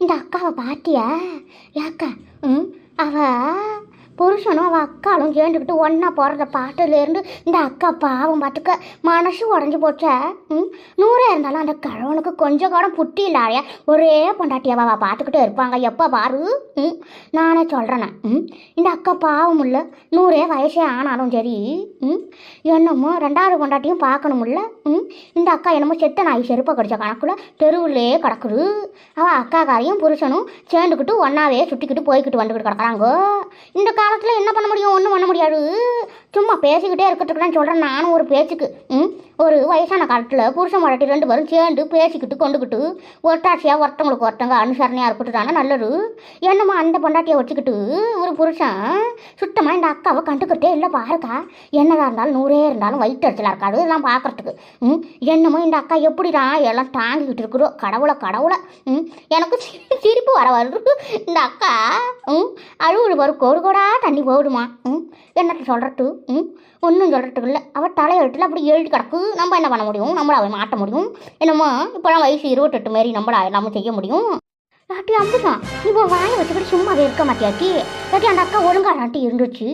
இந்த அக்காவை பாத்தியா? ஏக்கா, அவ புருஷனும் அவள் அக்காலும் சேர்ந்துக்கிட்டு ஒன்றா போகிறத பாட்டுலேருந்து இந்த அக்கா பாவம் பார்த்துக்க மனசு உடஞ்சி போச்ச. நூறே இருந்தாலும் அந்த கிழவனுக்கு கொஞ்சம் கூட புட்டி இல்லாதையா ஒரே பொண்டாட்டியாவா அவள் பார்த்துக்கிட்டே இருப்பாங்க. எப்போ பாரு நானே சொல்கிறேண்ணே. இந்த அக்கா பாவம் இல்லை, நூறே வயசே ஆனாலும் சரி என்னமோ ரெண்டாவது பொண்டாட்டியும் பார்க்கணும்ல. இந்த அக்கா என்னமோ செத்த நாய் செருப்பை கடிச்ச கணக்கில் தெருவிலே கிடக்குது. அவள் அக்காக்காரையும் புருஷனும் சேர்ந்துக்கிட்டு ஒன்றாவே சுட்டிக்கிட்டு போய்கிட்டு வந்துக்கிட்டு கிடக்குறாங்க. இந்த காலத்தில் என்ன பண்ண முடியும்? ஒன்றும் பண்ண முடியாது. சும்மா பேசிக்கிட்டே இருக்கிறதுக்குன்னு சொல்கிறேன். நானும் ஒரு பேச்சுக்கு ஒரு வயசான காலத்தில் புருஷன் மராட்டி 2 பேரும் சேர்ந்து பேசிக்கிட்டு கொண்டுக்கிட்டு ஒட்டாட்சியாக ஒருத்தவங்களுக்கு ஒருத்தவங்க அனுசரணையாக இருக்கட்டு தானே நல்லது. என்னம்மா அந்த பொண்டாட்டியை வச்சுக்கிட்டு ஒரு புருஷன் சுத்தமாக இந்த அக்காவை கண்டுக்கிட்டே இல்லை பாருக்கா. என்னதான் இருந்தாலும் நூறே இருந்தாலும் வயிற்றுச்சலாக இருக்காது இதெல்லாம் பார்க்குறதுக்கு. என்னமோ இந்த அக்கா எப்படிடா எல்லாம் தாங்கிக்கிட்டு இருக்கிறோம். கடவுளை எனக்கு சிரிப்பு வர வருது. இந்த அக்கா அழுவுடு வரும் ஒரு கூட தண்ணி போடுமா. என்னத்தை சொல்கிறது? ஒன்றும் சொல்கிறதுக்கு இல்லை. அவள் தலையெழுத்தில் அப்படி எழுதி கிடக்கு. நம்ம என்ன பண்ண முடியும்? நம்மளை அவள் மாட்ட முடியும்? என்னமோ இப்போலாம் வயசு 28 மாரி நம்மளை நம்ம செய்ய முடியும்? லாட்டி அம்புதான் இப்போ வாயை வச்சுக்கிட்டு சும்மாவே இருக்க மாட்டியாட்டி. லாட்டி அந்த அக்கா ஒழுங்காடாட்டி இருந்துச்சு.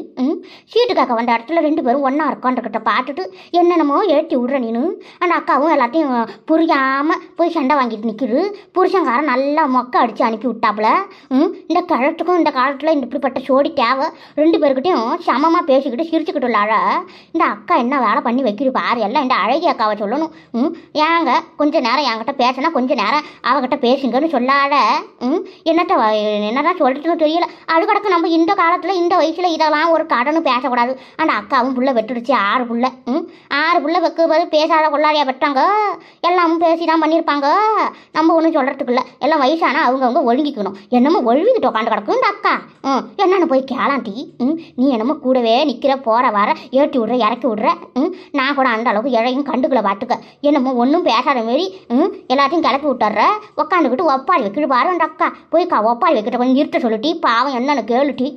சீட்டுக்காக்க வந்த இடத்துல 2 பேரும் ஒன்றா இருக்கான்றக்கிட்ட பார்த்துட்டு என்னென்னமோ ஏற்றி விட்ற நீனு. அந்த அக்காவும் எல்லாத்தையும் புரியாமல் போய் சண்டை வாங்கிட்டு நிற்கிது. புருஷங்காரன் நல்லா மொக்க அடித்து அனுப்பி விட்டாப்புல. இந்த கிழத்துக்கும் இந்த காலத்தில் இந்த இப்படிப்பட்ட சோடி தேவை. 2 பேருக்கிட்டையும் சமமாக பேசிக்கிட்டு சிரிச்சுக்கிட்டு இல்லாத இந்த அக்கா என்ன வேலை பண்ணி வைக்கிது பாரு. எல்லாம் இந்த அழகிய அக்காவை சொல்லணும். ஏங்க கொஞ்சம் நேரம் என்கிட்ட பேசினா கொஞ்சம் நேரம் அவகிட்ட பேசுங்கன்னு சொல்லாத. என்னதான் சொல்றதுன்னு தெரியல. அது கிடக்கு நம்ம இந்த காலத்தில் இந்த வயசில் இதெல்லாம் ஒரு கடனு பேசக்கூடாது. அந்த அக்காவும் புள்ள வெட்டுடுச்சு 6 புள்ள. 6 புள்ள வைக்க பேசாத கொள்ளாரியா வெட்டாங்க. எல்லாமும் பேசி தான் பண்ணியிருப்பாங்க. நம்ம ஒன்றும் சொல்கிறதுக்கு இல்லை. எல்லாம் வயசானா அவங்கவுங்க ஒழுங்கிக்கணும். என்னமோ ஒழுங்கிட்டு உட்காந்து கிடக்கும் இந்த அக்கா. என்னன்னு போய் கேளாண்டி. நீ என்னமோ கூடவே நிற்கிற போகிற வர ஏற்றி விட்ற இறக்கி விட்ற. நான் கூட அந்த அளவுக்கு இழையும் கண்டுக்களை பார்த்துக்க. என்னமோ ஒன்றும் பேசாத மாரி எல்லாத்தையும் கிளப்பி விட்டுற. உட்காந்துக்கிட்டு ஒப்பாரி வைக்கிட்டு பாரு அந்த அக்கா. போய் ஒப்பாரி வைக்கிட்ட கொஞ்சம் இருட்ட சொல்லிட்டி பாவம் என்னன்னு கேளுட்டி.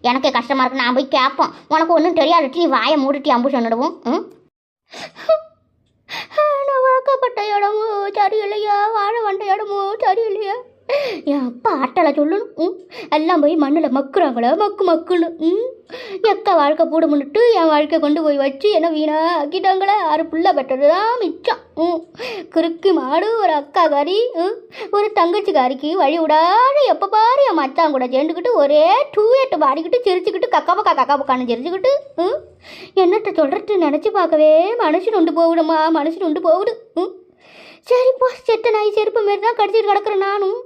எனக்கே கஷ்டமாக இருக்கு. நான் போய் கேட்போம். உனக்கு ஒன்றும் தெரியாதுட்டி. வாயை மூடிட்டி அம்பு சொன்னிடுவோம். நான் வாக்கப்பட்ட இடமும் சரியில்லையா, வாழ வந்த இடமும் சரியில்லையா. என் அப்பா ஆட்டலை சொல்லணும். எல்லாம் போய் மண்ணில் மக்குறாங்களா மக்குன்னு. எக்கா வாழ்க்கை பூட முன்னிட்டு என் வாழ்க்கை கொண்டு போய் வச்சு என்ன வீணா ஆக்கிட்டாங்களே. 6 புள்ள பெற்றது தான் மிச்சம். குறுக்கி மாடு ஒரு அக்கா காரி ஒரு தங்கச்சி காரிக்கு வழி விடாத எப்போ பாரு என் மச்சான் கூட சேர்ந்துக்கிட்டு ஒரே டூயட்டு பாடிக்கிட்டு சிரிச்சுக்கிட்டு கக்காப்பக்கான்னு சிரிச்சுக்கிட்டு என்னத்தை சொல்கிறது நினச்சி பார்க்கவே மனுஷன் உண்டு போவிடுமா. மனுஷன் உண்டு போவிடு. சரிப்போ செத்த நாய் செருப்பு மாரி தான் கடிச்சிட்டு கிடக்குறேன் நானும்.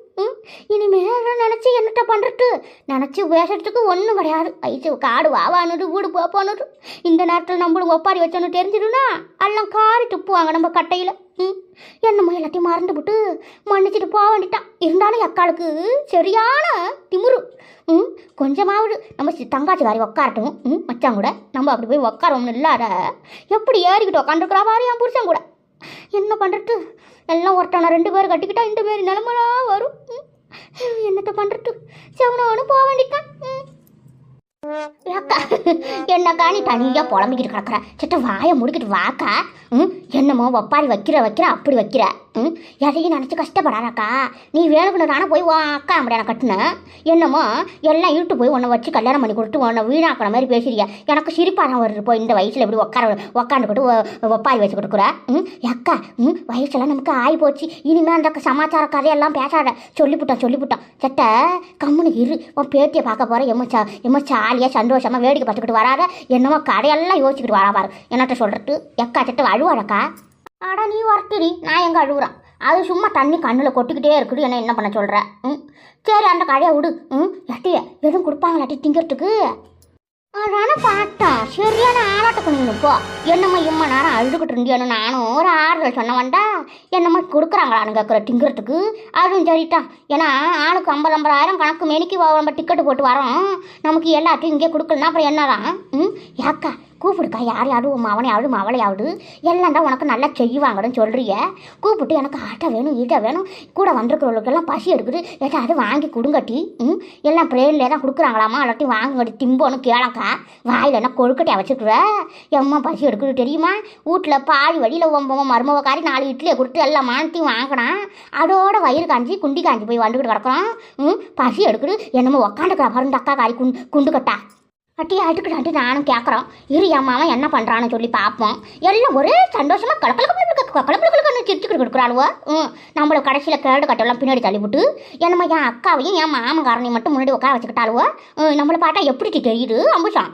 இனிமேல் நினச்சி என்னட்ட பண்ணுறது நினச்சி பேசுறதுக்கு ஒன்றும் கிடையாது. வயசு காடு வாவானுட்டு வீடு போப்பானுட்டு இந்த நேரத்தில் நம்மளும் ஒப்பாரி வச்சோன்னு தெரிஞ்சிடும்னா எல்லாம் காரி துப்புவாங்க நம்ம கட்டையில். என்னமோ எல்லாத்தையும் மறந்துவிட்டு மன்னிச்சிட்டு போக வேண்டிட்டான். இருந்தாலும் அக்காளுக்கு சரியான திமுரு. கொஞ்சமாவது நம்ம தங்காச்சி காரி உக்காரட்டும். மச்சான் கூட நம்ம அப்படி போய் உக்காரோம்னு இல்லாத எப்படி ஏறிக்கிட்டு உக்காந்துருக்குறா பாரு என் புருஷன் கூட. என்ன பண்ணுறது? எல்லாம் ஒருத்தான 2 பேர் கட்டிக்கிட்டா இந்த மாரி நிலமலா வரும். என்னத்தை பண்ணுறது? செவனோன்னு போக வேண்டித்தான். ஏக்கா என்னக்கா நீ தனியாக புலம்பிக்கிட்டு கிடக்குற. சிட்ட வாயை முடிக்கிட்டு வாக்கா. என்னமோ ஒப்பாரி வைக்கிற அப்படி வைக்கிற. எதையும் நினச்சி கஷ்டப்படாதாக்கா. நீ வேணுக்குன்னு தானே போய் அக்கா அப்படியான கட்டினேன். என்னமோ எல்லாம் இழுட்டு போய் உன்னை வச்சு கல்யாணம் பண்ணி கொடுத்து உன்னை வீணாக்கிற மாதிரி பேசுறியா. எனக்கு சிரிப்பாக தான் வருது. போய் இந்த வயசில் எப்படி உக்காந்துக்கிட்டு ஒப்பாரி வச்சு கொடுக்குற. அக்கா வயசெல்லாம் நமக்கு ஆகி போச்சு. இனிமேல் அந்த சமாச்சார கதையெல்லாம் பேசாத. சொல்லிவிட்டான் செட்ட கம்முனு இரு. உன் பேட்டியை பார்க்க போகிற எம்ம ஜாலியாக சந்தோஷமாக வேடிக்கை பார்த்துக்கிட்டு வராத. என்னமோ கதையெல்லாம் யோசிச்சுக்கிட்டு வரா பாரு. என்னட்ட சொல்கிறது எக்கா செட்ட அழுவாடக்கா. ஆடா நீ வரட்டுடி. நான் எங்கே அழுகுறான்? அது சும்மா தண்ணி கண்ணில் கொட்டிக்கிட்டே இருக்குது. என்ன பண்ண சொல்கிற? சரி அந்த கடையை விடு. எட்டிய எதுவும் கொடுப்பாங்களாட்டி திங்கிறதுக்கு? அதான பார்த்தேன். சரியான ஆளாட்டுக்கு நீனுப்போ. என்னம்மா இம்மா நேரம் அழுதுகிட்டு இருந்தியானு நானும் ஒரு ஆறுதல் சொன்ன வந்தா. என்னம்மா கொடுக்குறாங்களான்னு கேட்குற திங்கிறதுக்கு. அதுவும் சரிட்டான். ஏன்னா ஆளுக்கு 50,000 கணக்கு மெனிக்கு நம்ம டிக்கெட்டு போட்டு வரோம். நமக்கு எல்லாத்தையும் இங்கே கொடுக்கலன்னா அப்புறம் என்னதான்? ஏக்கா கூப்பிடுக்கா, யார் யாரும் அவனையாவது அவளையாவது எல்லாம் தான் உனக்கு நல்லா செய்வாங்கன்னு சொல்கிறிய. கூப்பிட்டு எனக்கு ஆட்டை வேணும் ஈட்டை வேணும், கூட வந்திருக்கிறவங்களுக்கெல்லாம் பசி எடுக்குது, ஏதாவது வாங்கி கொடுங்கட்டி. எல்லாம் ப்ளேன்லேயே தான் கொடுக்குறாங்களாமா, எல்லாத்தையும் வாங்கட்டி திம்போன்னு கேளக்கா. வாயில் என்ன கொழுக்கட்டையாக வச்சுருக்குற, எம்மா பசி எடுக்குது தெரியுமா. வீட்டில் பாதி வழியில் மருமவக்காரி 4 இட்லியை கொடுத்து எல்லாம் மானத்தையும் வாங்கினான். அதோட வயிறு காஞ்சி குண்டி காஞ்சி போய் வந்துக்கிட்டு கிடக்குறோம். பசி எடுக்குது, என்னமோ உக்காண்டுக்கிற பாருங்க அக்கா காரி குண்டு கட்டா. அட்டி அதுக்கிட்டாட்டி நானும் கேட்குறோம், இரு என் மாமா என்ன பண்ணுறான்னு சொல்லி பார்ப்போம். எல்லாம் ஒரே சந்தோஷமாக கலக்கலன்னு சிரிச்சுக்கிட்டு கொடுக்குறாளுவோ. நம்மளை கடைசியில் கேடு கட்டெல்லாம் பின்னாடி தள்ளிவிட்டு என்னம்மா என் அக்காவையும் என் மாமன்காரனையும் மட்டும் முன்னாடி உட்கார வச்சுக்கிட்டாளுவோ. நம்மளை பார்த்தா எப்படி தெரியுது அம்புஷம்.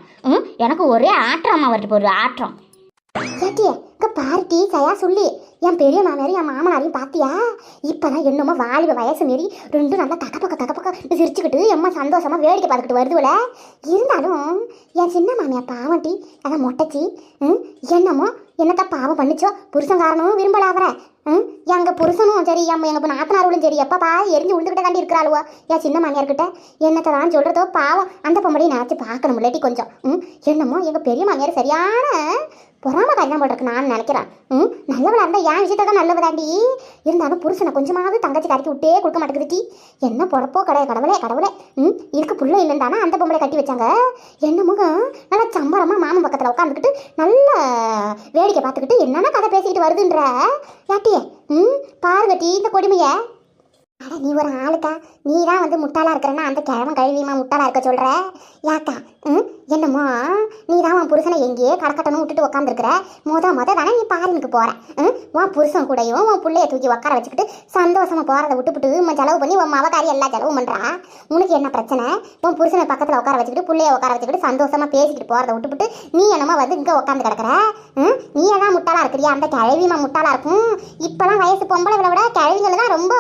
எனக்கு ஒரே ஆற்றமாக வருது, ஒரு ஆற்றம். ஏட்டியே இங்கே பாருட்டி சயா சொல்லி, என் பெரிய மாமியாரையும் என் மாமனாரையும் பார்த்தியா, இப்போதான் என்னமோ வாலிப வயசு மாரி ரெண்டும் நல்லா தக்கப்பக்க சிரிச்சுக்கிட்டு எம்மா சந்தோஷமாக வேடிக்கை பார்த்துக்கிட்டு வருதுல. இருந்தாலும் என் சின்ன மாமியார் பாவம்டி, அதான் மொட்டைச்சி. என்னமோ என்னத்த பாவம் பண்ணிச்சோ, புருஷங்காரனும் விரும்பலாவற. எங்கள் புருஷனும் சரி, எங்கள் நாத்தனார்களும் சரி, எப்பப்பா எரிஞ்சு உழுந்துக்கிட்டே தாண்டி இருக்கிறாளுவோ என் சின்ன மாமியார்கிட்ட. என்னத்தை தான் சொல்கிறதோ பாவம், அந்த பொம்பளையும் நினச்சி பார்க்கணும் இல்லாட்டி கொஞ்சம். என்னமோ எங்கள் பெரிய மாமியார் சரியான பொறாம கல்யாணம் பண்ணுறதுக்கு நான் நினைக்கிறேன். நல்லவளாக இருந்தால் என் விஷயத்த தான் நல்லவதாண்டி. இருந்தாலும் புருஷனை கொஞ்சமாவது தங்கச்சி கறக்கி விட்டே கொடுக்க மாட்டேங்குதுட்டி. என்ன பொழப்போ கடவுளே. இதுக்கு புள்ள இல்லைந்தானா அந்த பொம்பளை கட்டி வச்சாங்க. என்னமோ நல்லா சம்பரமாக மாமன் பக்கத்தில் உட்காந்துக்கிட்டு நல்ல வேடிக்கை பார்த்துக்கிட்டு என்னென்ன கதை பேசிக்கிட்டு வருதுன்ற யாட்டியே. பாருங்கட்டி இந்த கொடுமையை. அட நீ ஒரு ஆளுக்கா, நீ தான் வந்து முட்டாளாக இருக்கிறன்னா அந்த கிழவன் கழுவியமா முட்டாளாக இருக்க சொல்கிற யாக்கா. என்னமோ நீ தான் உன் புருஷனை எங்கேயே கடக்கட்டணும் விட்டுட்டு உட்காந்துருக்குற. மொத தானே நீ பாரினுக்கு போகிற. உன் புருஷன் கூடயும் உன் பிள்ளைய தூக்கி உட்கார வச்சுக்கிட்டு சந்தோஷமாக போகிறத விட்டுவிட்டு செலவு பண்ணி உன் மவக்காரி எல்லா செலவும் பண்ணுறா. உனக்கு என்ன பிரச்சனை? உன் புருஷனை பக்கத்தில் உட்கார வச்சுக்கிட்டு பிள்ளைய உட்கார வச்சுக்கிட்டு சந்தோஷமாக பேசிக்கிட்டு போகிறத விட்டுவிட்டு நீ என்னமோ வந்து இங்கே உட்காந்து கிடக்குற. நீ எல்லாம் முட்டாளாக இருக்கிறியா, அந்த கிழவிமா முட்டாளாக இருக்கும். இப்போலாம் வயசு பொம்பளை விட கிழவிகள் தான் ரொம்ப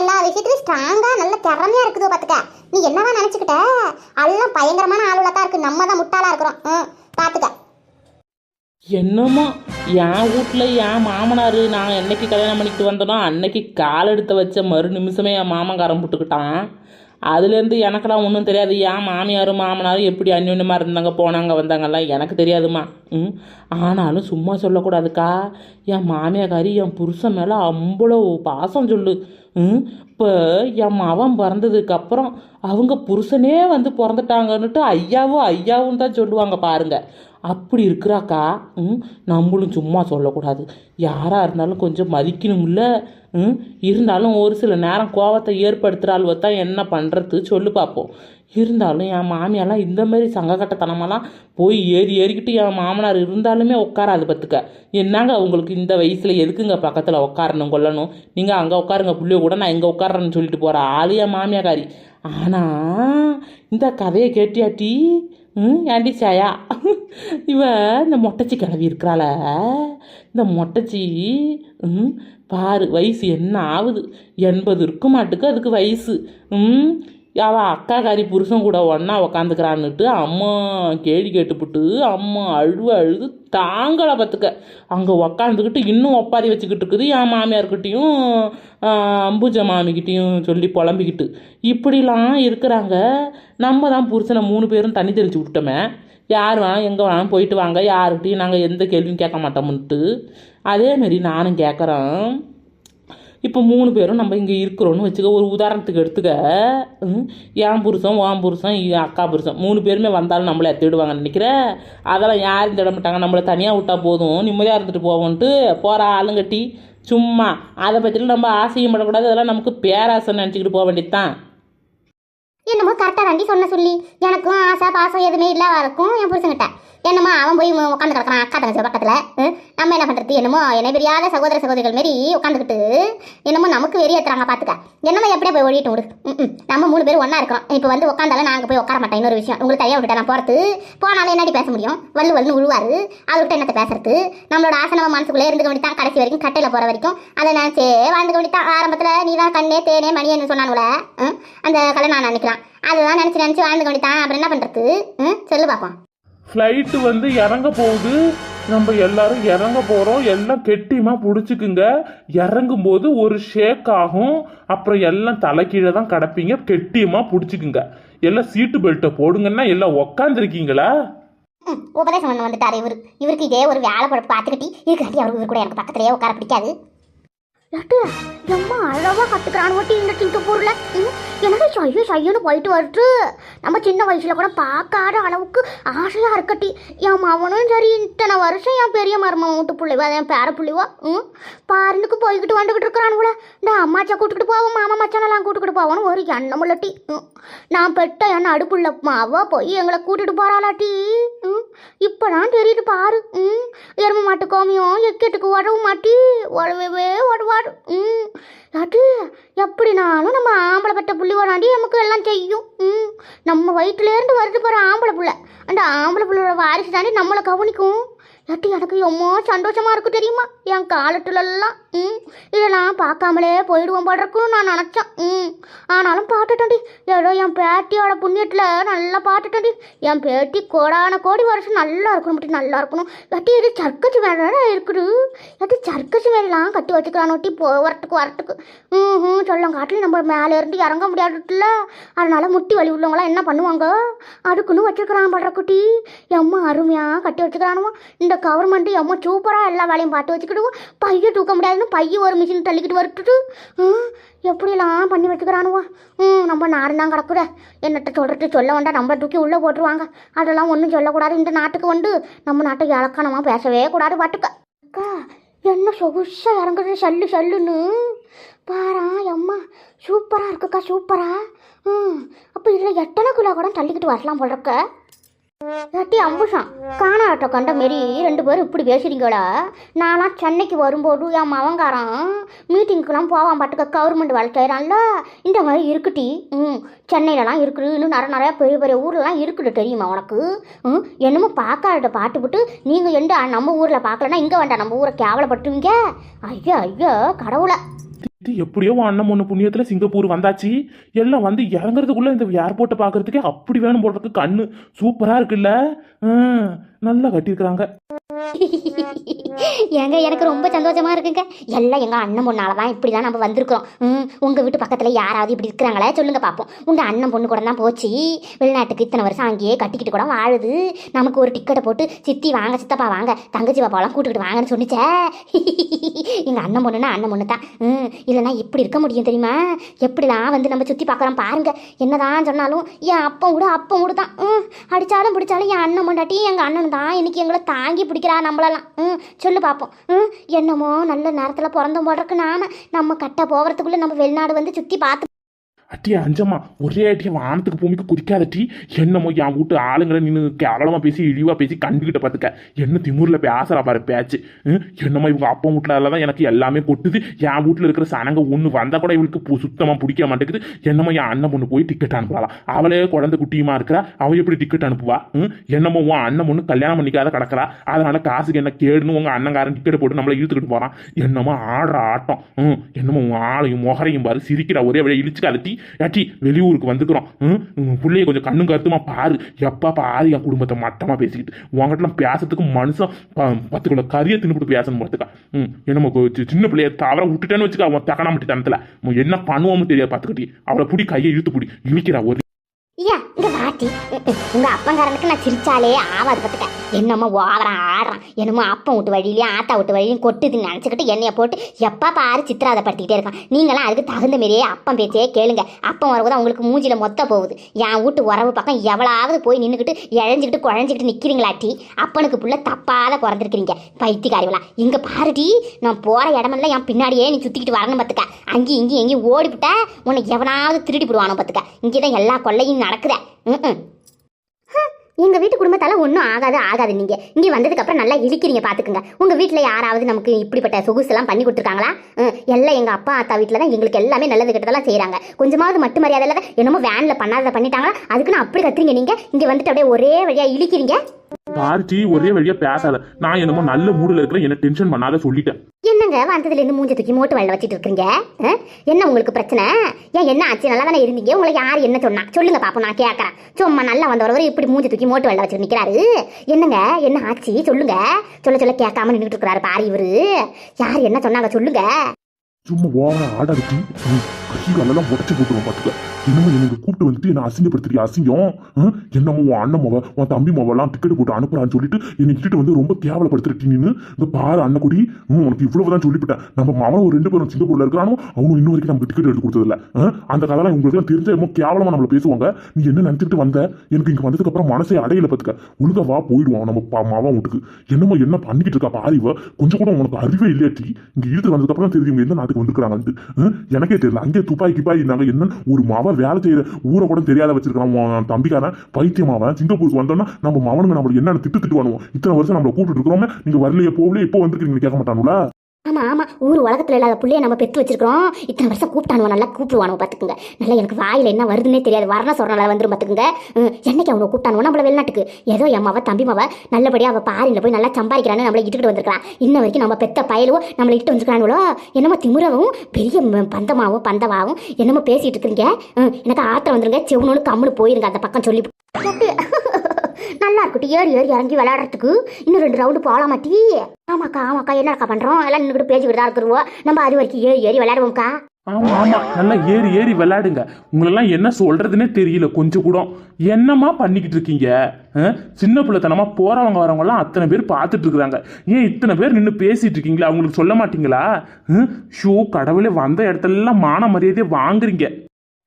எல்லா விஷயத்துலையும் ஸ்ட்ராங்காக நல்ல திறமையாக இருக்குதோ பார்த்துக்க. நீ என்னவா நினச்சிக்கிட்ட, எல்லாம் பயங்கரமான ஆளுல தான் இருக்கு, நம்ம தான் முட்டாளாக இருக்கிறோம் பார்த்துக்க. என்னமோ என் வீட்டில் என் மாமனார் நாங்கள் என்னைக்கு கல்யாணம் பண்ணிக்கிட்டு வந்தோனோ அன்னைக்கு கால் எடுத்து வச்ச மறு நிமிஷமே என் மாமன்காரன் போட்டுக்கிட்டான். அதுலேருந்து எனக்கெல்லாம் ஒன்றும் தெரியாது. என் மாமியாரும் மாமனாரும் எப்படி அந்யோன்யமாக இருந்தாங்க போனாங்க வந்தாங்கலாம் எனக்கு தெரியாதுமா. ஆனாலும் சும்மா சொல்லக்கூடாதுக்கா, என் மாமியாக்காரி என் புருஷன் மேலே அவ்வளோ பாசம் சொல்லு. இப்போ என் மவன் பிறந்ததுக்கப்புறம் அவங்க புருஷனே வந்து பிறந்துட்டாங்கன்னுட்டு ஐயாவும் தான் சொல்லுவாங்க பாருங்க. அப்படி இருக்கிறாக்கா. நம்மளும் சும்மா சொல்லக்கூடாது, யாராக இருந்தாலும் கொஞ்சம் மதிக்கணும்ல. இருந்தாலும் ஒரு சில நேரம் கோபத்தை ஏற்படுத்துகிற தான் என்ன பண்ணுறது சொல்லு பார்ப்போம். இருந்தாலும் என் மாமியெல்லாம் இந்த மாதிரி சங்ககட்டத்தனமெல்லாம் போய் ஏறிக்கிட்டு என் மாமனார் இருந்தாலுமே உட்காராது பார்த்துக்க. என்னங்க உங்களுக்கு இந்த வயசில் எதுக்குங்க பக்கத்தில் உட்காரணும் கொள்ளணும், நீங்கள் அங்கே உட்காருங்க புள்ளிய கூட நான் இங்கே உட்காரன்னு சொல்லிட்டு போகிற ஆளு என் மாமியாக்காரி. ஆனால் இந்த கதையை கேட்டியாட்டி ஏண்டி சாயா, இந்த மொட்டைச்சி கிளவி இருக்கிறாள, இந்த மொட்டைச்சி பாரு வயசு என்ன ஆகுது, 80 இருக்க மாட்டுக்கு அதுக்கு வயசு. அவள் அக்காக்காரி புருஷன் கூட ஒன்றா உக்காந்துக்கிறான்னுட்டு அம்மா கேள்வி கேட்டுப்புட்டு அம்மா அழுது தாங்களை பார்த்துக்க. அங்கே உக்காந்துக்கிட்டு இன்னும் ஒப்பாரி வச்சுக்கிட்டு இருக்குது என் மாமியார்கிட்டையும் அம்புஜ மாமிக்கிட்டையும் சொல்லி புலம்பிக்கிட்டு இப்படிலாம் இருக்கிறாங்க. நம்ம தான் புருஷனை 3 பேரும் தண்ணி தெளித்து விட்டோமே, யார் வேணாம் எங்கே வேணாலும் போயிட்டு வாங்க, யாருக்கிட்டையும் நாங்கள் எந்த கேள்வியும் கேட்க மாட்டோம்ன்ட்டு. அதேமாரி நானும் கேட்குறேன். இப்போ 3 பேரும் நம்ம இங்கே இருக்கிறோன்னு வச்சுக்க, ஒரு உதாரணத்துக்கு எடுத்துக்க. என் புருஷன் உன் புருஷன் அக்கா புருஷன் 3 பேருமே வந்தாலும் நம்மளை தேடுவாங்கன்னு நினைக்கிற. அதெல்லாம் யாரும் தேட மாட்டாங்க, நம்மளை தனியாக விட்டால் போதும் நிம்மதியாக இருந்துட்டு போவோன்ட்டு போகிற ஆளுங்கட்டி. சும்மா அதை பற்றிலாம் நம்ம ஆசையும் படக்கூடாது, அதெல்லாம் நமக்கு பேராசைன்னு நினச்சிக்கிட்டு போக வேண்டியது தான். என்னமோ கரெக்டாக தாண்டி சொன்ன சொல்லி, எனக்கும் ஆசை பாசம் எதுவுமே இல்லாத இருக்கும் என் புருஷன்கிட்ட. என்னமோ அவன் போய் உட்காந்து கிடக்கிறான் அக்கா தங்கச்சி பக்கத்தில். நம்ம என்ன பண்ணுறது, என்னமோ என்னை பெரியாத சகோதரிகள் மாரி உட்காந்துக்கிட்டு என்னமோ நமக்கு வெறியேற்றுறாங்க பார்த்துக்க. என்னமோ எப்படியா போய் ஓடிட்டு விடு. நம்ம 3 பேரும் ஒன்றா இருக்கிறோம். இப்போ வந்து உட்காந்தாலும் நாங்கள் போய் உட்கார மாட்டேன். இன்னொரு விஷயம், உங்களுக்கு தனியாக விட்டுட்டேன், நான் போகிறது போனாலும் என்னடி பேச முடியும், வல்லுன்னு உழுவாரு. அவர்கிட்ட என்னத்தை பேசுறது, நம்மளோட ஆசை நம்ம மனசுக்குள்ளே இருந்துக்க வேண்டியதான் கடைசி வரைக்கும், கட்டையில் போகிற வரைக்கும். அதை நினச்சே வாழ்ந்துக்க வேண்டியதான். ஆரம்பத்தில் நீ தான் கண்ணே தேனே மணியன்னு சொன்னானுல அந்த கலை நான் நினைக்கலாம், அதுதான் நினச்சி வாழ்ந்துக்க வேண்டியதான். அப்புறம் என்ன பண்ணுறது சொல்லு பார்ப்போம். ஃப்ளைட்டு வந்து இறங்க போகுது, நம்ம எல்லாரும் இறங்க போகிறோம். எல்லாம் கெட்டியமாக பிடிச்சிக்குங்க. இறங்கும் போது ஒரு ஷேக் ஆகும், அப்புறம் எல்லாம் தலைக்கீழே தான் கிடப்பீங்க. கெட்டியமாக பிடிச்சிக்குங்க. எல்லாம் சீட்டு பெல்ட்டை போடுங்கன்னா எல்லாம் உக்காந்துருக்கீங்களா? உபதேசம் பண்ண வந்துட்டாரு இவருக்கு இதே ஒரு வேலை பார்த்துக்கிட்டி இருக்காட்டி அவருக்கு இவர் கூட எனக்கு பக்கத்துலேயே உட்கார பிடிக்காது. ஏட்டு எம்மா அழகாக கற்றுக்கிறான் ஒட்டி இந்த சிங்கப்பூரில் எனக்கு செய்யன்னு போயிட்டு வருது. நம்ம சின்ன வயசில் கூட பார்க்காத அளவுக்கு ஆசையாக இருக்கட்டி என் அவனும் சரி இத்தனை வருஷம் என் பெரிய மருமன் வீட்டு பிள்ளைவா என் பேர பிள்ளைவா பாருனுக்கு போய்கிட்டு வந்துக்கிட்டு இருக்கிறானுங்கள. இந்த அம்மாச்சா கூட்டுக்கிட்டு போவோம் மாமா மச்சானெல்லாம் கூட்டுக்கிட்டு போவோன்னு ஒரு எண்ணம் இல்லட்டி நான் பெட்ட என் அடுப்புள்ள மாவா போய் எங்களை கூட்டிட்டு போகிறாளாட்டி இப்போதான் தெரியுது பாரு. எருமை மாட்டு கோமியம் எக்கெட்டுக்கு உடவு மாட்டி உடவே உடவாடு. அது எப்படினாலும் நம்ம ஆம்பளை பட்ட புள்ளி வராண்டி நமக்கு எல்லாம் செய்யும். நம்ம வயிற்றுலேருந்து வருது பாரு ஆம்பளை புள்ள. அந்த ஆம்பளை புள்ளோட வாரிசு தாண்டி நம்மளை கவனிக்கும். ஏட்டி எனக்கு எம்மோ சந்தோஷமா இருக்கு தெரியுமா என் காலத்துலலாம். இதெல்லாம் பார்க்காமலே போயிடுவோம் பாடுறக்குன்னு நான் நினச்சேன். ஆனாலும் பார்த்துட்டேன்டி ஏதோ என் பேட்டியோட புண்ணியத்தில் நல்லா பார்த்துட்டேன்டி. என் பேட்டி கோடான கோடி வருஷம் நல்லா இருக்கணும் மட்டும் நல்லா இருக்கணும். ஏட்டி இது சர்க்கஸ் மேலே இருக்குது. ஏட்டி சர்க்கஸ் மேலாம் கட்டி வச்சுக்கிறான் ஒட்டி வரட்டுக்கு சொல்லம் காட்டில் நம்ம மேலே இருந்து இறங்க முடியாதுல. அதனால முட்டி வலி உள்ளவங்களாம் என்ன பண்ணுவாங்க அதுக்குன்னு வச்சுருக்கிறான் பாடுறக்குட்டி. எம்மா அருமையாக கட்டி வச்சுக்கிறானுவோ. இந்த கவர்மெண்ட் எம்மோ சூப்பராக எல்லா வேலையும் பார்த்து வச்சுக்கிடுவோம். பைய தூக்க முடியாதுன்னு பைய ஒரு மிஷின் தள்ளிக்கிட்டு வரட்டுட்டு எப்படிலாம் பண்ணி வச்சுக்கிறானுவோ. நம்ம நாடு தான் கிடக்குற என்னட்ட சொல்கிறது சொல்ல வேண்டாம். நம்ம தூக்கி உள்ளே போட்டுருவாங்க. அதெல்லாம் ஒன்றும் சொல்லக்கூடாது. இந்த நாட்டுக்கு வந்து நம்ம நாட்டை இலக்கணமாக பேசவே கூடாது பாட்டுக்க. அக்கா என்ன சொகுசாக இறங்குறது சல்லுன்னு பாரா அம்மா சூப்பராக இருக்குக்கா சூப்பரா. அப்போ இதில் எத்தனை கிலோ கூட தள்ளிக்கிட்டு வரலாம் போல இருக்க. ஏட்டி அம்புஷம் காணாட்ட கண்ட மாரி 2 பேரும் இப்படி பேசுறீங்களா? நான்லாம் சென்னைக்கு வரும்போது என் மவங்காரன் மீட்டிங்க்கெலாம் போவான் பாட்டுக்க கவர்மெண்ட் வேலை செய்கிறான்ல. இந்த மாதிரி இருக்குட்டி சென்னையிலலாம் இருக்குது. இன்னும் நிறைய பெரிய பெரிய ஊர்லலாம் இருக்குது தெரியுமா உனக்கு? என்னமோ பார்க்காத பாட்டுப்பட்டு நீங்கள் எந்த நம்ம ஊரில் பார்க்கலன்னா இங்கே வேண்டாம் நம்ம ஊரை கேவலப்பட்டுவீங்க. ஐயோ கடவுளை. எப்படியோ அண்ணன் ஒன்று புண்ணியத்தில் சிங்கப்பூர் வந்தாச்சு. எல்லாம் வந்து இறங்குறதுக்குள்ள இந்த ஏர்போர்ட்டை பார்க்கறதுக்கே அப்படி வேணும் போடுறதுக்கு. கண்ணு சூப்பராக இருக்குல்ல. நல்லா கட்டியிருக்கிறாங்க. ஏங்க எனக்கு ரொம்ப சந்தோஷமா இருக்குங்க. எல்லாம் எங்கள் அண்ணன் பொண்ணால தான் இப்படி தான் நம்ம வந்திருக்கிறோம். உங்கள் வீட்டு பக்கத்தில் யாராவது இப்படி இருக்கிறாங்களே சொல்லுங்க பார்ப்போம். உங்கள் அண்ணன் பொண்ணு கூட தான் போச்சு வெளிநாட்டுக்கு இத்தனை வருஷம் அங்கேயே கட்டிக்கிட்டு கூட வாழுது. நமக்கு ஒரு டிக்கெட்டை போட்டு சித்தி வாங்க சித்தப்பா வாங்க தங்கச்சி பாப்பாவெல்லாம் கூட்டுக்கிட்டு வாங்கன்னு சொன்னிச்சே. எங்கள் அண்ணன் பொண்ணுன்னா அண்ணன் பொண்ணு தான். இல்லைனா எப்படி இருக்க முடியும் தெரியுமா? எப்படிலாம் வந்து நம்ம சுற்றி பார்க்குறோம் பாருங்க. என்னதான் சொன்னாலும் என் அப்பன் கூட தான். அடித்தாலும் பிடிச்சாலும் என் அண்ணன் பொண்டாட்டி எங்கள் அண்ணன் தான் இன்னைக்கு எங்களை தாங்கி பிடிக்கிறா நம்மளெல்லாம். சொல்லு பார்ப்போம். என்னமோ நல்ல நேரத்தில் பிறந்தோம் போடுறக்கு நம்ம கட்ட போகிறதுக்குள்ளே நம்ம வெளிநாடு வந்து சுற்றி பார்த்து. அட்டியா அஞ்சம்மா ஒரே அட்டியா வானத்துக்கு பூமிக்கு குதிக்காதட்டி. என்னமோ என் வீட்டு ஆளுங்களை நின்று கேவலமாக பேசி இழிவாக பேசி கண்டுகிட்ட பார்த்துக்க. என்ன திமுறில் பேசுகிறா பாரு பேச்சு. என்னமோ இவங்க அப்பா வீட்டில் தான் எனக்கு எல்லாமே கொட்டுது. என் வீட்டில் இருக்கிற சனங்க ஒன்று வந்தால் கூட இவளுக்கு சுத்தமாக பிடிக்க மாட்டேங்குது. என்னமோ என் அண்ணன் பொண்ணு போய் டிக்கெட் அனுப்பலாம். அவளே குழந்தை குட்டியுமா இருக்கிறா. அவள் எப்படி டிக்கெட் அனுப்புவா? என்னமோ உன் அண்ணன் பொண்ணு கல்யாணம் பண்ணிக்காத கிடக்கிறா. அதனால காசுக்கு என்ன கேடுன்னு உங்கள் அண்ணங்காரன் டிக்கெட் போட்டு நம்மளை இழுத்துக்கிட்டு போகிறான். என்னமோ ஆடுற ஆட்டம். என்னமோ உன் ஆளையும் முகரையும் பாரு சிரிக்கிறா. ஒரே வழியை இழிச்சுக்காதட்டி. ஏட்டி வெளியூருக்கு வந்துக்கிறோம். பிள்ளைய கொஞ்சம் கண்ணும் கருத்துமா பாரு. எப்பா பாரு என் குடும்பத்தை மட்டமாக பேசிக்கிட்டு உங்ககிட்டலாம் பேசுறதுக்கு மனுஷன் 10 கிலோ கறியை தின்னுபிட்டு பேசணும் பார்த்துக்கா. என்னமோ சின்ன பிள்ளைய தவற விட்டுட்டேன்னு வச்சுக்கா. அவன் தக்கனா மட்டித்தனத்தில் என்ன பண்ணுவோம்னு தெரியாது பார்த்துக்கிட்டி. அவளை பிடி கையை இழுத்து பிடி இழிக்கிறா. ஒரு ஐயா இங்க வாட்டி உங்க அப்பங்காரனுக்கு நான் சிரிச்சாலே ஆவாது பார்த்துக்க. என்னமோ ஓவரா ஆடுறான். என்னமோ அப்பன் விட்டு வழியிலையும் ஆத்தா விட்டு வழியிலையும் கொட்டுதுன்னு நினச்சிக்கிட்டு எண்ணெயை போட்டு எப்பா பாரு சித்திராதப்படுத்திக்கிட்டே இருக்கான். நீங்களாம் அதுக்கு தகுந்த மாரியே அப்பன் பேச்சே கேளுங்க. அப்பன் வரவுதான் உங்களுக்கு மூஞ்சில மொத்த போகுது. என் வீட்டு உறவு பக்கம் எவ்வளவு போய் நின்றுக்கிட்டு இழஞ்சிக்கிட்டு குழஞ்சிக்கிட்டு நிற்கிறீங்களாட்டி. அப்பனுக்கு புள்ள தப்பாத பிறந்திருக்கிறீங்க பைத்தியக்காரிகளா. இங்கே பாருடி நான் போகிற இடமெல்லாம் என் பின்னாடியே நீ சுற்றிக்கிட்டு வரணும் பார்த்துக்க. அங்கேயும் எங்கேயும் ஓடிவிட்டா உன்னை எவனாவது திருடி போடுவானோ பார்த்துக்க. இங்கே தான் எல்லா கொள்ளையும் நடக்குத. எங்கள் வீட்டு குடும்பத்தால் ஒன்றும் ஆகாது. நீங்கள் இங்கே வந்ததுக்கப்புறம் நல்லா இழிக்கிறீங்க பார்த்துக்குங்க. உங்கள் வீட்டில் யாராவது நமக்கு இப்படிப்பட்ட சொகுசெல்லாம் பண்ணி கொடுத்துருக்காங்களா? எல்லாம் எங்கள் அப்பா அத்தா வீட்டில் தான் எங்களுக்கு எல்லாமே நல்லது கிட்டதெல்லாம் செய்கிறாங்க. கொஞ்சமாவது மட்டும் மரியாதை இல்லை. என்னமோ வேனில் பண்ணாததை பண்ணிட்டாங்களா அதுக்குன்னு அப்படி கத்துறீங்க. நீங்கள் இங்கே வந்துட்டு அப்படியே ஒரே வழியாக இழிக்கிறீங்க. பார்த்தி ஒரே வழியா பேசாத. நான் என்னமோ நல்ல மூடுல இருக்கிறேன். என்ன டென்ஷன் பண்ணாத சொல்லிட்டேன். என்னங்க வந்ததுலேருந்து மூஞ்ச தூக்கி மோட்டு வெள்ள வச்சுட்டு இருக்கீங்க? என்ன உங்களுக்கு பிரச்சனை? ஏன் என்ன ஆச்சு? நல்லா தானே இருந்தீங்க. உங்களை யார் என்ன சொன்னா சொல்லுங்க பாப்போம். நான் கேட்கறேன். சும்மா நல்லா வந்தவரை இப்படி மூஞ்ச தூக்கி மோட்டு வெள்ள வச்சுட்டு நிற்கிறாரு. என்னங்க என்ன ஆச்சு சொல்லுங்க. சொல்ல கேட்காம நின்றுட்டு இருக்கிறாரு பாரு இவரு. யார் என்ன சொன்னாங்க சொல்லுங்க. சும்மா ஓவரா ஆடாது. கைகளெல்லாம் உடச்சு போட்டுருவோம் பார்த்துக்க. என்னமோ எனக்கு கூப்பிட்டு வந்துட்டு என்ன அசிங்கப்படுத்துறியா அசிங்கம்? என்னமோ உன் அண்ணன் மவ உன் தம்பி மவெல்லாம் டிக்கெட் போட்டு அனுப்புறான்னு சொல்லிட்டு என்னை கிட்ட வந்து ரொம்ப கேவலப்படுத்துறீ நின்று இந்த பாரு அண்ணக்குடி. உனக்கு இவ்வளவுதான் சொல்லிவிட்டேன். நம்ம மவன் ஒரு 2 பேரும் சிங்கப்பூர்ல இருக்கிறானோ அவனும் இன்னும் வரைக்கும் நமக்கு டிக்கெட் எடுத்து கொடுத்ததில்ல. அந்த கதைலாம் உங்களுக்கு எல்லாம் தெரிஞ்ச ரொம்ப கேவலமா நம்மள பேசுவாங்க. நீ என்ன நினைச்சிட்டு வந்த? எனக்கு இங்க வந்ததுக்கு அப்புறம் மனசே அடையில பாத்துக்க. ஒழுங்கா வா போயிடுவான் நம்ம மவன் வீட்டுக்கு. என்னமோ என்ன பண்ணிக்கிட்டு இருக்கா பாரிவ. கொஞ்சம் கூட உனக்கு அறிவே இல்லையாட்டி. இங்க இழுத்து வந்ததுக்கு அப்புறம் தெரியும் எந்த நாட்டுக்கு வந்துருக்காங்க. எனக்கே தெரியல. அங்கே துப்பாக்கி கிப்பாய் நாங்க என்ன ஒரு மவன் வேலை செய்யற ஊரை கூட தெரியாத வச்சிருக்கான் தம்பிக்கான பைத்தியமாவன். சிங்கப்பூருக்கு வந்தோம்னா நம்ம மவனுங்க நம்மளுக்கு என்னென்ன திட்டு வாங்குவோம். இத்தனை வருஷம் நம்மளை கூப்பிட்டு இருக்கிறோமே, நீங்க வரலையே போகலையே இப்போ வந்துருக்கீங்க கேட்க மாட்டானுங்களா? ஆமாம் ஆமாம், ஊர் உலகத்தில் இல்லாத பிள்ளைய நம்ம பெற்று வச்சிருக்கிறோம். இத்தனை வருஷம் கூப்பிட்டானுவோ, நல்லா கூப்பிடுவானோ பார்த்துக்குங்க. நல்லா எனக்கு வாயில் என்ன வருதுன்னே தெரியாது, வரண சொல்கிறனால வந்துடும் பார்த்துக்குங்க. என்னைக்கு அவனை கூப்பிட்டானுவோ நம்மள வெளிநாட்டுக்கு. ஏதோ என் மாவ தம்பி மாவ நல்லபடியாக அவள் பாரியில் போய் நல்லா சம்பாதிக்கிறான்னு நம்மளை இட்டுக்கிட்டு வந்திருக்கிறான். இன்ன வரைக்கும் நம்ம பெத்த பயலுவோ நம்மளை இட்டு வந்துருக்கானுங்களோ. என்னமோ திமுறவும் பெரிய பந்தமாகவும் என்னமோ பேசிகிட்டு இருக்கிறீங்க. எனக்கு ஆத்திரம் வந்துருங்க. செவனோன்னு கம்முன்னு போயிருங்க அந்த பக்கம் சொல்லி. நல்லா இருக்கட்டும், ஏறி இறங்கி விளையாடுறதுக்கு இன்னும் 2 ரவுண்டு போகலாமாட்டி? ஆமாக்கா என்னக்கா பண்ணுறோம்? எல்லாம் நின்றுக்கிட்டு பேசிக்கிட்டு தான் இருக்கிறோம். நம்ம அது வரைக்கும் ஏறி விளையாடுவோம்க்கா. ஆமா நல்லா ஏறி விளையாடுங்க. உங்களெல்லாம் என்ன சொல்றதுன்னே தெரியல கொஞ்சம் கூட. என்னமா பண்ணிக்கிட்டு இருக்கீங்க? சின்ன பிள்ளைத்தனமா போறவங்க வரவங்கலாம் அத்தனை பேர் பார்த்துட்டு இருக்கிறாங்க. ஏன் இத்தனை பேர் நின்று பேசிட்டு இருக்கீங்களா? அவங்களுக்கு சொல்ல மாட்டீங்களா? ஷோ கடவுளே, வந்த இடத்துலலாம் மான மரியாதையை வாங்குறீங்க.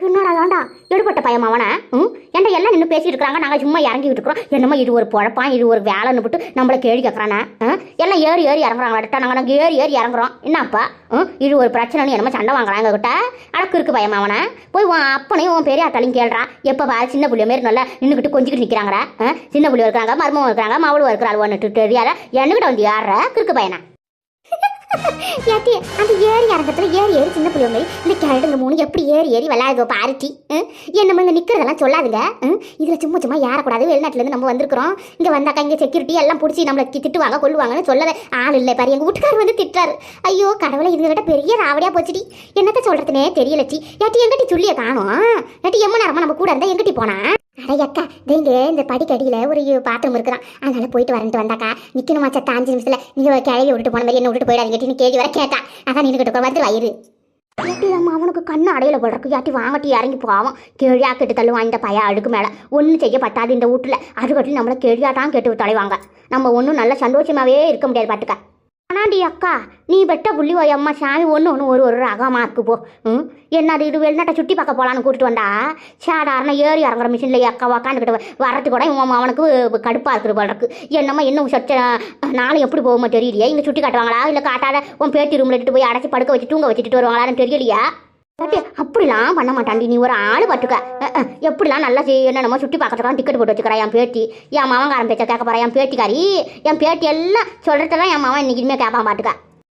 என்னடா வேண்டா எடுபட்ட பையன் அவனை. ஏன்டா எல்லாம் நின்று பேசிட்டு இருக்கிறாங்க, நாங்கள் சும்மா இறங்கிட்டு இருக்கிறோம். என்னமோ இது ஒரு பொழப்பான், இது ஒரு வேலைன்னு விட்டு நம்மளை கேள்வி கேட்குறானே. எல்லாம் ஏறி இறங்குறாங்க. நாங்கள் ஏறி இறங்குறோம். என்னப்பா இது ஒரு பிரச்சனைன்னு என்னமோ சண்டை வாங்குறாங்க எங்ககிட்ட. அடக்கு இருக்கு பையன் அவனை. போய் உன் அப்பனையும் உன் பெரிய ஆட்டாலையும் கேள்றான். எப்போ பாரு சின்ன புள்ளிய மாரி நல்லா நின்றுக்கிட்டு கொஞ்சிக்கிட்டு நிற்கிறாங்க. சின்ன புள்ளிய இருக்கிறாங்க, மருமம் இருக்கிறாங்க, மவளும் இருக்கிறாள். ஒன்றுட்டு தெரியாத என்கிட்ட வந்து யார கிறுக்கு பையனை. ஏட்டி அந்த ஏறி இறங்கத்துல ஏறி சின்ன பிள்ளை மாதிரி இந்த கிழடுங்க 3 எப்படி ஏறி விளையாடுதோ பாருட்டி. என்னமோ இங்கே நிற்கிறதெல்லாம் சொல்லாதுங்க. இதில் சும்மா ஏறக்கூடாது. வெளிநாட்டிலேருந்து நம்ம வந்திருக்கிறோம். இங்கே வந்தாக்கா இங்கே செக்யூரிட்டி எல்லாம் பிடிச்சி நம்மளை திட்டுவாங்க கொள்ளுவாங்கன்னு சொல்லவே ஆள் இல்லை பாரு. எங்கள் வீட்டுக்காரர் வந்து திட்டுறாரு. ஐயோ கடவுளை, இதுகிட்ட பெரிய ராவடியாக போச்சுடி. என்னத்த சொல்கிறதுனே தெரியலச்சி. ஏட்டி எங்கிட்டி சொல்லிய காணும். ஏட்டி எம்ம நேரமாக நம்ம கூட இருந்தால் எங்கிட்டி போனா? அடையக்கா இங்கே இந்த படிக்கடியில் ஒரு பாத்ரூம் இருக்கிறான். அதனால போயிட்டு வரன்ட்டு வந்தாக்கா நிற்கணுமா சத்த 5 நிமிஷத்தில் நீங்கள் கிளவி விட்டுட்டு போன மாதிரி என்ன விட்டுட்டு போயிடாதீங்க கேள்வி வர கேட்டா. அதான் நின்றுக்கிட்டு வந்து வயிறு ஏட்டி நம்ம அவனுக்கு கண்ணு அடையில போடுறக்கு. யாட்டி வாங்கட்டி இறங்கி போவான். கேள்வியா கேட்டு தள்ளுவான் இந்த பையன் அடுக்கு மேலே. ஒன்றும் செய்ய பட்டாது இந்த வீட்டில். அதுக்கட்டி நம்மளை கேள்வியாட்டான் கேட்டு தொலைவாங்க. நம்ம ஒன்றும் நல்ல சந்தோஷமாகவே இருக்க முடியாது பார்த்துக்க. ஆனாண்டி அக்கா நீ பெட்ட புள்ளி ஓய் அம்மா சாமி ஒன்று ஒரு ரகமாக இருக்கு போ. என்னது இது வெளிநாட்டை சுற்றி பார்க்க போகலான்னு கூட்டிட்டு வந்தா சாதாரண ஏறி இறங்குற மிஷினில் அக்கா உக்காந்துக்கிட்ட வரது கூட அவனுக்கு கடுப்பாக இருக்குது போல இருக்கு. என்னம்மா இன்னும் சொச்ச நாளும் எப்படி போகுமா தெரியலையே. இங்கே சுட்டி காட்டுவாங்களா இல்லை காட்டாத உன் பேட்டி ரூமில் இட்டு போய் அடைச்சி படுக்க வச்சு தூங்க வச்சுட்டு வருவாங்களான்னு தெரியலையா? அப்படிலாம் பண்ண மாட்டாண்டி. நீ ஒரு ஆள் பட்டுக்க. எப்படிலாம் நல்லா என்னென்னமோ சுற்றி பார்க்கறதுலாம் டிக்கெட் போட்டு வச்சுக்கிறா என் பேட்டி. என் மாவன்காரன் பேச்ச கேட்க போறா என் பேட்டிக்காரி. என் பேட்டி எல்லாம் சொல்றதெல்லாம் என் மாவன் இன்னைக்குமே கேட்பான் பாட்டுக்க.